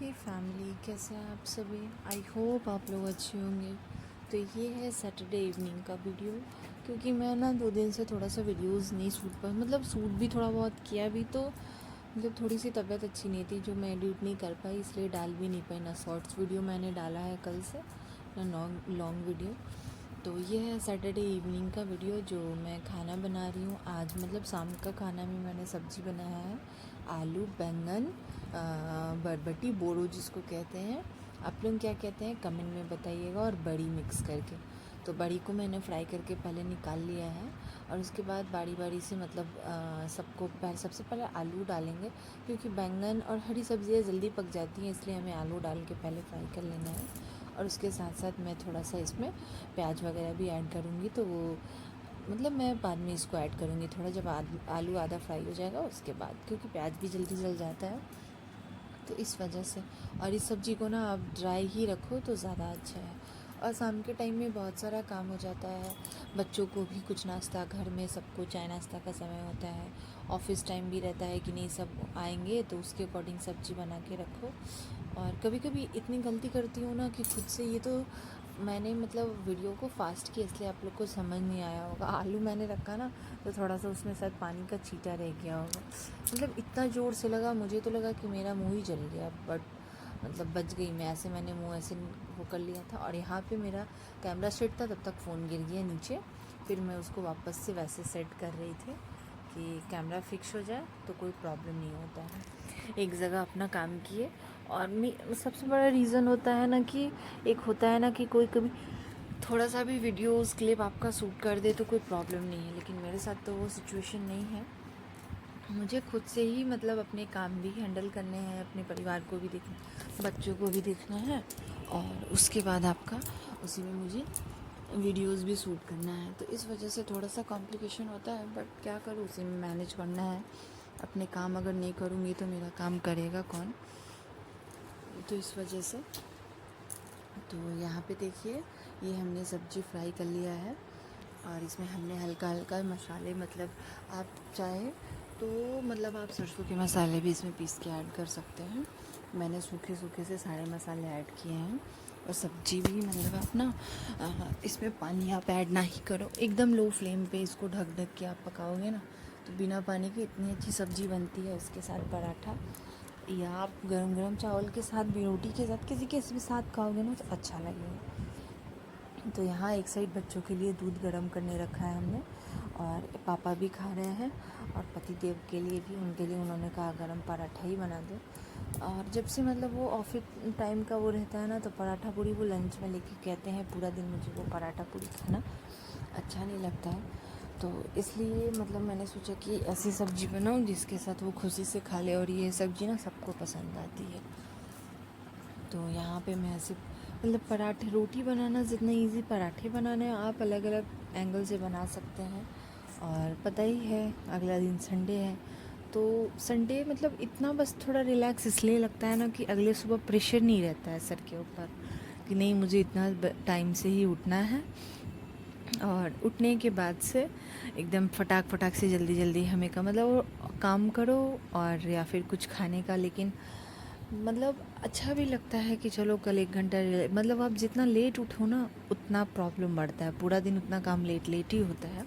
हे family, कैसे हैं आप सभी। आई होप आप लोग अच्छे होंगे। तो ये है सैटरडे इवनिंग का वीडियो, क्योंकि मैं ना 2 दिन से थोड़ा सा वीडियोस नहीं शूट पर मतलब शूट भी थोड़ा बहुत किया भी, तो मतलब थोड़ी सी तबीयत अच्छी नहीं थी जो मैं एडिट नहीं कर पाई, इसलिए डाल भी नहीं पाई। ना शॉर्ट्स वीडियो मैंने डाला है कल से, ना लॉन्ग वीडियो। तो ये है सैटरडे इवनिंग का वीडियो जो मैं खाना बना रही हूँ आज। मतलब शाम का खाना में मैंने सब्ज़ी बनाया है आलू बैंगन बरबटी बोरो जिसको कहते हैं। आप लोग क्या कहते हैं कमेंट में बताइएगा। और बड़ी मिक्स करके, तो बड़ी को मैंने फ्राई करके पहले निकाल लिया है। और उसके बाद बारी बारी से मतलब सबसे पहले आलू डालेंगे, क्योंकि बैंगन और हरी सब्ज़ियाँ जल्दी पक जाती हैं, इसलिए हमें आलू डाल के पहले फ्राई कर लेना है। और उसके साथ साथ मैं थोड़ा सा इसमें प्याज वगैरह भी ऐड करूँगी, तो वो मतलब मैं बाद में इसको ऐड करूँगी थोड़ा, जब आलू आधा फ्राई हो जाएगा उसके बाद, क्योंकि प्याज भी जल्दी जल जाता है, तो इस वजह से। और इस सब्ज़ी को ना आप ड्राई ही रखो तो ज़्यादा अच्छा है। और शाम के टाइम में बहुत सारा काम हो जाता है, बच्चों को भी कुछ नाश्ता, घर में सबको चाय नाश्ता का समय होता है, ऑफिस टाइम भी रहता है कि नहीं सब आएंगे, तो उसके अकॉर्डिंग सब्ज़ी बना के रखो। और कभी कभी इतनी गलती करती हूँ ना कि खुद से, ये तो मैंने मतलब वीडियो को फास्ट किया इसलिए आप लोग को समझ नहीं आया होगा। आलू मैंने रखा ना, तो थोड़ा सा उसमें शायद पानी का छींटा रह गया होगा। मतलब इतना ज़ोर से लगा, मुझे तो लगा कि मेरा मुंह ही जल गया, बट मतलब बच गई मैं। ऐसे मैंने मुंह ऐसे वो कर लिया था, और यहाँ पे मेरा कैमरा सेट था, तब तक फ़ोन गिर गया नीचे। फिर मैं उसको वापस से वैसे सेट कर रही थी कि कैमरा फिक्स हो जाए तो कोई प्रॉब्लम नहीं होता है। एक जगह अपना काम किए। और सबसे बड़ा रीज़न होता है ना कि एक होता है ना कि कोई कभी थोड़ा सा भी वीडियोस क्लिप आपका शूट कर दे तो कोई प्रॉब्लम नहीं है, लेकिन मेरे साथ तो वो सिचुएशन नहीं है। मुझे खुद से ही मतलब अपने काम भी हैंडल करने हैं, अपने परिवार को भी देखना, बच्चों को भी देखना है, और उसके बाद आपका उसी में मुझे वीडियोस भी शूट करना है। तो इस वजह से थोड़ा सा कॉम्प्लिकेशन होता है, बट क्या करूँ, उसी में मैनेज करना है। अपने काम अगर नहीं करूँगी तो मेरा काम करेगा कौन। तो इस वजह से तो यहाँ पे देखिए, ये हमने सब्ज़ी फ्राई कर लिया है, और इसमें हमने हल्का हल्का मसाले, मतलब आप चाहे तो मतलब आप सरसों के मसाले भी इसमें पीस के ऐड कर सकते हैं। मैंने सूखे सूखे से सारे मसाले ऐड किए हैं। और सब्ज़ी भी मतलब आप ना इसमें पानी आप ऐड ना ही करो, एकदम लो फ्लेम पे इसको ढक ढक के आप पकाओगे ना, तो बिना पानी के इतनी अच्छी सब्ज़ी बनती है। उसके साथ पराठा, या आप गरम गरम चावल के साथ भी, रोटी के साथ, किसी के भी साथ खाओगे ना तो अच्छा लगेगा। तो यहाँ एक साइड बच्चों के लिए दूध गर्म करने रखा है हमने, और पापा भी खा रहे हैं, और पति देव के लिए भी, उनके लिए उन्होंने कहा गरम पराठा ही बना दो। और जब से मतलब वो ऑफिस टाइम का वो रहता है ना, तो पराठा पूरी वो लंच में लेके कहते हैं, पूरा दिन मुझे वो पराठा पूरी खाना अच्छा नहीं लगता है। तो इसलिए मतलब मैंने सोचा कि ऐसी सब्ज़ी बनाऊँ जिसके साथ वो खुशी से खा ले, और ये सब्ज़ी ना सबको पसंद आती है। तो यहाँ पे मैं ऐसे मतलब पराठे, रोटी बनाना जितना इजी पराठे बनाने आप अलग अलग एंगल से बना सकते हैं। और पता ही है अगला दिन संडे है, तो संडे मतलब इतना बस थोड़ा रिलैक्स इसलिए लगता है ना कि अगले सुबह प्रेशर नहीं रहता है सर के ऊपर कि नहीं मुझे इतना टाइम से ही उठना है। और उठने के बाद से एकदम फटाक से जल्दी जल्दी हमें का मतलब काम करो, और या फिर कुछ खाने का। लेकिन मतलब अच्छा भी लगता है कि चलो कल 1 घंटा, मतलब आप जितना लेट उठो ना उतना प्रॉब्लम बढ़ता है, पूरा दिन उतना काम लेट लेट ही होता है।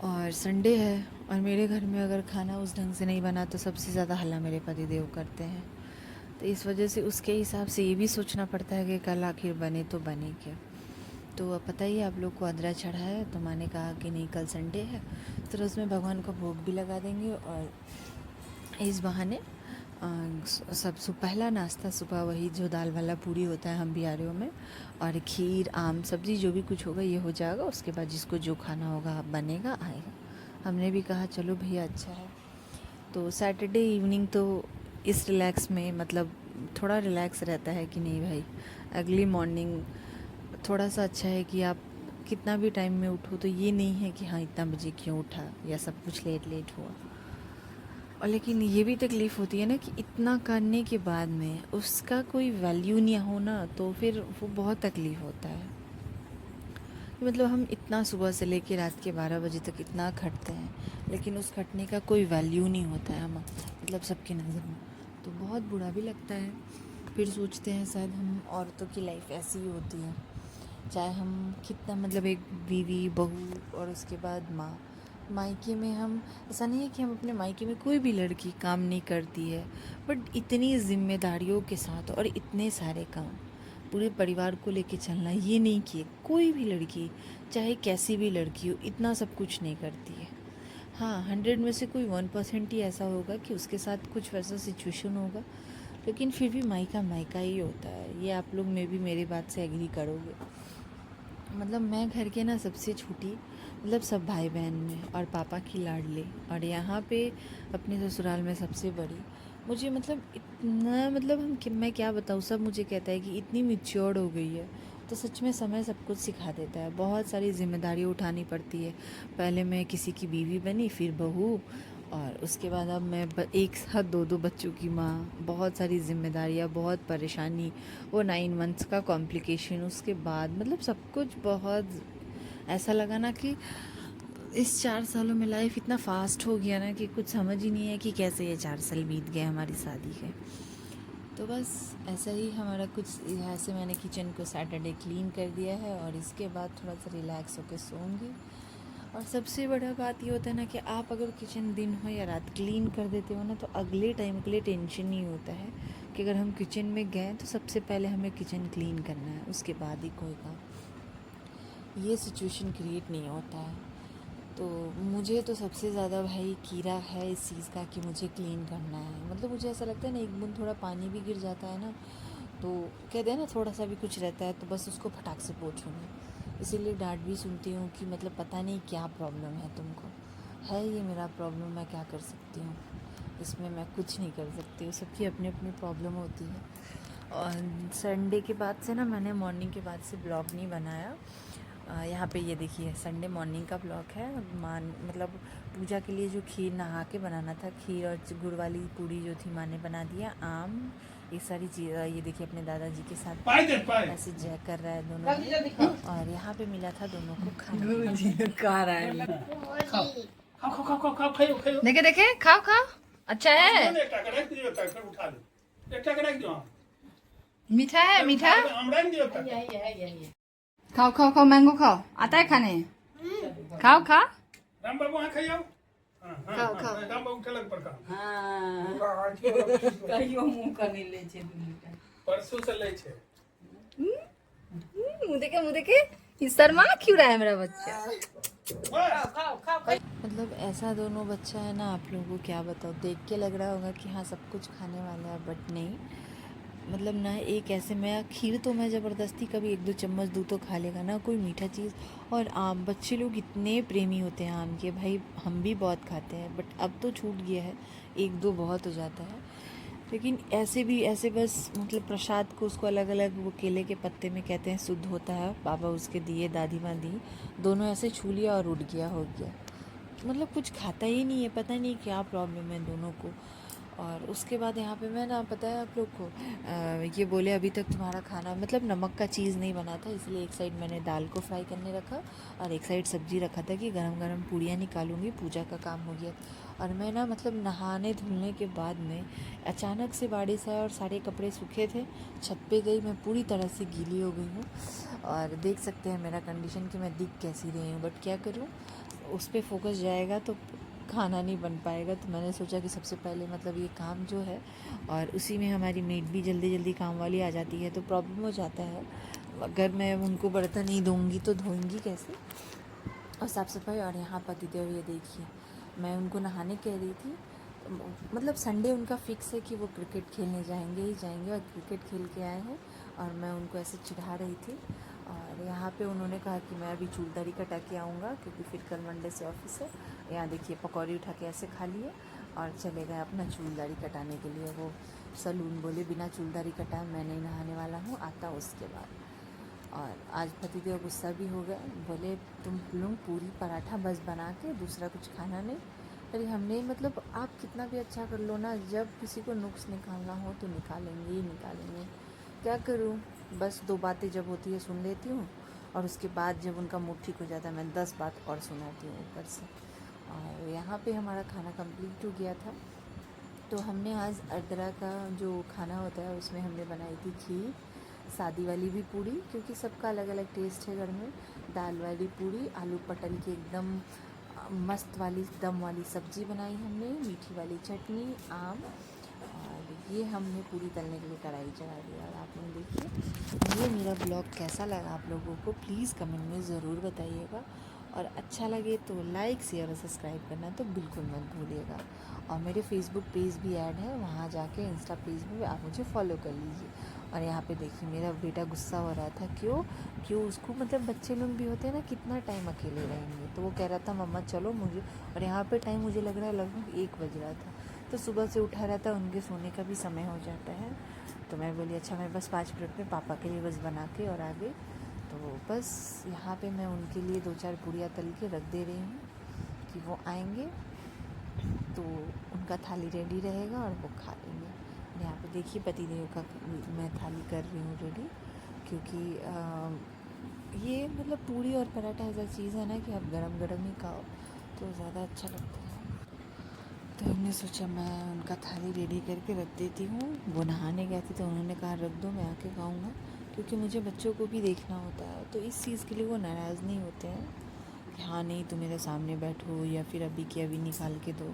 और संडे है, और मेरे घर में अगर खाना उस ढंग से नहीं बना तो सबसे ज़्यादा हल्ला मेरे पति देव करते हैं। तो इस वजह से उसके हिसाब से ये भी सोचना पड़ता है कि कल आखिर बने तो बने क्या। तो अब पता ही आप लोग को अदरा चढ़ा है, तो मैंने कहा कि नहीं कल संडे है, तो उसमें भगवान को भोग भी लगा देंगे, और इस बहाने पहला नाश्ता सुबह वही जो दाल वाला पूरी होता है हम बिहारियों में, और खीर आम सब्ज़ी जो भी कुछ होगा ये हो जाएगा। उसके बाद जिसको जो खाना होगा बनेगा आएगा। हमने भी कहा चलो भैया अच्छा है। तो सैटरडे इवनिंग तो इस रिलैक्स में मतलब थोड़ा रिलैक्स रहता है कि नहीं भाई, अगली मॉर्निंग थोड़ा सा अच्छा है कि आप कितना भी टाइम में उठो तो ये नहीं है कि हाँ इतना बजे क्यों उठा या सब कुछ लेट लेट हुआ। और लेकिन ये भी तकलीफ़ होती है ना कि इतना करने के बाद में उसका कोई वैल्यू नहीं होना, तो फिर वो बहुत तकलीफ़ होता है। मतलब हम इतना सुबह से लेकर रात के 12 बजे तक इतना खटते हैं, लेकिन उस खटने का कोई वैल्यू नहीं होता है हम मतलब सबकी नज़र में। तो बहुत बुरा भी लगता है। फिर सोचते हैं शायद हम औरतों की लाइफ ऐसी ही होती है, चाहे हम कितना मतलब एक बीवी बहू और उसके बाद माँ, मायके में हम, ऐसा नहीं है कि हम अपने मायके में कोई भी लड़की काम नहीं करती है, बट इतनी जिम्मेदारियों के साथ और इतने सारे काम, पूरे परिवार को लेके चलना, ये नहीं कि कोई भी लड़की चाहे कैसी भी लड़की हो इतना सब कुछ नहीं करती है। हाँ, 100 में से कोई 1% ही ऐसा होगा कि उसके साथ कुछ वैसा सिचुएशन होगा, लेकिन फिर भी मायका मायका ही होता है। ये आप लोग में भी मेरी बात से एग्री करोगे। मतलब मैं घर के ना सबसे छोटी, मतलब सब भाई बहन में, और पापा की लाडली, और यहाँ पे अपने ससुराल में सबसे बड़ी। मुझे मतलब इतना, मतलब मैं क्या बताऊँ, सब मुझे कहता है कि इतनी मैच्योर्ड हो गई है। तो सच में समय सब कुछ सिखा देता है। बहुत सारी जिम्मेदारी उठानी पड़ती है। पहले मैं किसी की बीवी बनी, फिर बहू, और उसके बाद अब मैं एक साथ दो दो बच्चों की माँ। बहुत सारी जिम्मेदारियाँ, बहुत परेशानी, वो 9 मंथ्स का कॉम्प्लिकेशन, उसके बाद मतलब सब कुछ बहुत ऐसा लगा ना कि इस 4 सालों में लाइफ इतना फास्ट हो गया ना कि कुछ समझ ही नहीं है कि कैसे ये 4 साल बीत गए हमारी शादी के। तो बस ऐसा ही हमारा कुछ, यहाँ से मैंने किचन को सैटरडे क्लीन कर दिया है, और इसके बाद थोड़ा सा रिलैक्स होकर सोऊंगी। और सबसे बड़ा बात ये होता है ना कि आप अगर किचन दिन हो या रात क्लीन कर देते हो ना, तो अगले टाइम के लिए टेंशन नहीं होता है कि अगर हम किचन में गए तो सबसे पहले हमें किचन क्लीन करना है, उसके बाद ही कोई काम। ये सिचुएशन क्रिएट नहीं होता है। तो मुझे तो सबसे ज़्यादा भाई कीड़ा है इस चीज़ का कि मुझे क्लीन करना है। मतलब मुझे ऐसा लगता है ना, एक बूंद थोड़ा पानी भी गिर जाता है ना, तो कहते हैं ना थोड़ा सा भी कुछ रहता है तो बस उसको फटाक से पोंछूंगी। इसीलिए डांट भी सुनती हूँ कि मतलब पता नहीं क्या प्रॉब्लम है तुमको, है ये मेरा प्रॉब्लम, मैं क्या कर सकती हूँ इसमें, मैं कुछ नहीं कर सकती हूँ। सबकी अपनी अपनी प्रॉब्लम होती है। और संडे के बाद से ना, मैंने मॉर्निंग के बाद से ब्लॉग नहीं बनाया। यहाँ पे ये देखिए संडे मॉर्निंग का ब्लॉग है। मतलब पूजा के लिए जो खीर नहा के बनाना था, खीर और गुड़ वाली पूड़ी जो थी माँ ने बना दिया, आम, ये सारी चीज़। ये देखिए अपने दादाजी के साथ ऐसे जय कर रहा है दोनों। और यहाँ पे मिला था दोनों को खाना। खा रहा है, देखे देखे, खाओ खाओ, अच्छा है, मीठा है, मीठा। खाओ खाओ खाओ, मैंगो खाओ, आता है खाने, खाओ खाओ राम बाबू हाँ खाइयो खाओ खाओ। राम बाबू ठेलक पर का हाँ कहियो मुंह कनी ले छे दुनूटा परसों से ले छे। मुँह देखे, ये शर्मा क्यों रहा है मेरा बच्चा। खाओ खाओ मतलब ऐसा दोनों बच्चा है ना, आप लोगों को क्या बताओ, देख के लग रहा होगा कि हाँ सब कुछ खाने वाला है, बट नहीं। मतलब ना एक ऐसे, मैं खीर तो मैं ज़बरदस्ती कभी 1-2 चम्मच दूँ तो खा लेगा ना, कोई मीठा चीज़। और आम, बच्चे लोग इतने प्रेमी होते हैं आम के, भाई हम भी बहुत खाते हैं, बट अब तो छूट गया है, 1-2 बहुत हो जाता है। लेकिन ऐसे भी, ऐसे बस मतलब प्रसाद को उसको अलग अलग वो केले के पत्ते में कहते हैं शुद्ध होता है, बाबा उसके दिए, दादी माँ दी, दोनों ऐसे छू लिया और उठ गया, हो गया। मतलब कुछ खाता ही नहीं है, पता नहीं क्या प्रॉब्लम है दोनों को। और उसके बाद यहाँ पे मैं ना, पता है आप लोग को, ये बोले अभी तक तुम्हारा खाना मतलब नमक का चीज़ नहीं बना था, इसलिए एक साइड मैंने दाल को फ्राई करने रखा और एक साइड सब्जी रखा था कि गरम गरम पूड़ियाँ निकालूंगी, पूजा का काम हो गया। और मैं ना मतलब नहाने धुलने के बाद में अचानक से बारिश आया और सारे कपड़े सूखे थे, छत पे गई, मैं पूरी तरह से गीली हो गई हूँ। और देख सकते हैं मेरा कंडीशन कि मैं दिख कैसी रही हूँ, बट क्या करूँ, उस पर फोकस जाएगा तो खाना नहीं बन पाएगा। तो मैंने सोचा कि सबसे पहले मतलब ये काम जो है, और उसी में हमारी मेड भी जल्दी जल्दी काम वाली आ जाती है तो प्रॉब्लम हो जाता है। अगर मैं उनको बर्तन नहीं दूँगी तो धोएंगी कैसे, और साफ़ सफाई। और यहाँ पतिदेव, ये देखिए, मैं उनको नहाने कह रही थी, मतलब संडे उनका फिक्स है कि वो क्रिकेट खेलने जाएंगे ही जाएंगे, और क्रिकेट खेल के आए हैं, और मैं उनको ऐसे चिढ़ा रही थी। और यहाँ पे उन्होंने कहा कि मैं अभी चूलदारी कटा के आऊँगा क्योंकि फिर कल मंडे से ऑफिस है। यहाँ देखिए पकौड़ी उठा के ऐसे खा लिए और चले गए अपना चूलदारी कटाने के लिए। वो सलून बोले बिना चूलदारी कटाए मैं नहीं नहाने वाला हूँ, आता उसके बाद। और आज पतिदेव गुस्सा भी हो गए, बोले तुम लोग पूरी पराठा बस बना के, दूसरा कुछ खाना नहीं। अरे हमने मतलब आप कितना भी अच्छा कर लो ना, जब किसी को नुक्स निकालना हो तो निकालेंगे ही निकालेंगे। क्या करूँ, बस 2 बातें जब होती है सुन लेती हूँ, और उसके बाद जब उनका मूड ठीक हो जाता है मैं 10 बात और सुनाती हूँ ऊपर से। और यहाँ पे हमारा खाना कंप्लीट हो गया था। तो हमने आज अर्द्रा का जो खाना होता है उसमें हमने बनाई थी खीर, सादी वाली भी पूड़ी, क्योंकि सबका अलग अलग टेस्ट है घर में। दाल वाली पूड़ी, आलू पटल की एकदम मस्त वाली दम वाली सब्ज़ी बनाई हमने, मीठी वाली चटनी, आम, और ये हमने पूरी तलने के लिए कढ़ाई चढ़ा दिया। और आप लोग देखिए, ये मेरा ब्लॉग कैसा लगा आप लोगों को प्लीज़ कमेंट में ज़रूर बताइएगा, और अच्छा लगे तो लाइक शेयर और सब्सक्राइब करना तो बिल्कुल मत भूलिएगा। और मेरे फेसबुक पेज भी ऐड है, वहाँ जाके इंस्टा पेज में आप मुझे फॉलो कर लीजिए। और यहाँ पे देखिए मेरा बेटा गुस्सा हो रहा था, क्यों उसको, मतलब बच्चे लोग भी होते हैं ना, कितना टाइम अकेले रहेंगे, तो वो कह रहा था मम्मा चलो मुझे। और यहाँ पे टाइम मुझे लग रहा है लगभग 1 बज रहा था, तो सुबह से उठा रहता है, उनके सोने का भी समय हो जाता है। तो मैं बोली अच्छा मैं बस 5 मिनट में पापा के लिए बस बना के और आ गई। तो बस यहाँ पे मैं उनके लिए 2-4 पूड़ियाँ तल के रख दे रही हूँ कि वो आएंगे तो उनका थाली रेडी रहेगा और वो खा लेंगे। और यहाँ पे देखिए पतिदेव का मैं थाली कर रही हूँ रेडी, क्योंकि ये मतलब पूड़ी और पराठा ऐसा चीज़ है ना कि आप गरम गरम ही खाओ तो ज़्यादा अच्छा लगता है। तो हमने सोचा मैं उनका थाली रेडी करके रख देती हूँ। वो नहाने गए थे तो उन्होंने कहा रख दो मैं आके खाऊँगा, क्योंकि मुझे बच्चों को भी देखना होता है, तो इस चीज़ के लिए वो नाराज़ नहीं होते हैं कि हाँ नहीं तुम मेरे सामने बैठो या फिर अभी के अभी निकाल के दो।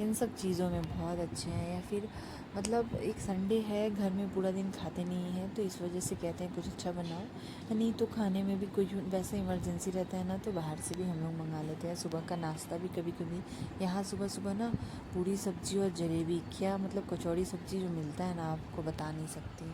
इन सब चीज़ों में बहुत अच्छे हैं। या फिर मतलब एक संडे है, घर में पूरा दिन खाते नहीं हैं तो इस वजह से कहते हैं कुछ अच्छा बनाओ, नहीं तो खाने में भी कुछ वैसे इमरजेंसी रहता है ना तो बाहर से भी हम लोग मंगा लेते हैं। सुबह का नाश्ता भी कभी कभी यहाँ सुबह सुबह ना पूरी सब्ज़ी और जलेबी, क्या मतलब कचौड़ी सब्ज़ी जो मिलता है ना आपको बता नहीं सकती,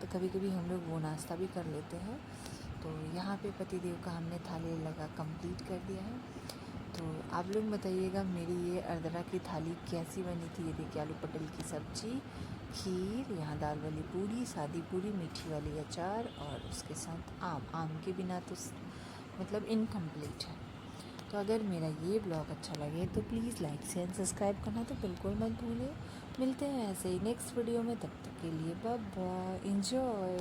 तो कभी कभी हम लोग वो नाश्ता भी कर लेते हैं। तो यहाँ पे पतिदेव का हमने थाली लगा कंप्लीट कर दिया है। तो आप लोग बताइएगा मेरी ये अर्द्रा की थाली कैसी बनी थी। ये देखिए आलू पटल की सब्ज़ी, खीर, यहाँ दाल वाली पूड़ी, सादी पूड़ी, मीठी वाली अचार और उसके साथ आम के बिना तो मतलब इनकम्प्लीट है। तो अगर मेरा ये ब्लॉग अच्छा लगे तो प्लीज़ लाइक शेयर सब्सक्राइब करना तो बिल्कुल मत भूलिए। मिलते हैं ऐसे ही नेक्स्ट वीडियो में, तब तक के लिए बाय बाय, एंजॉय।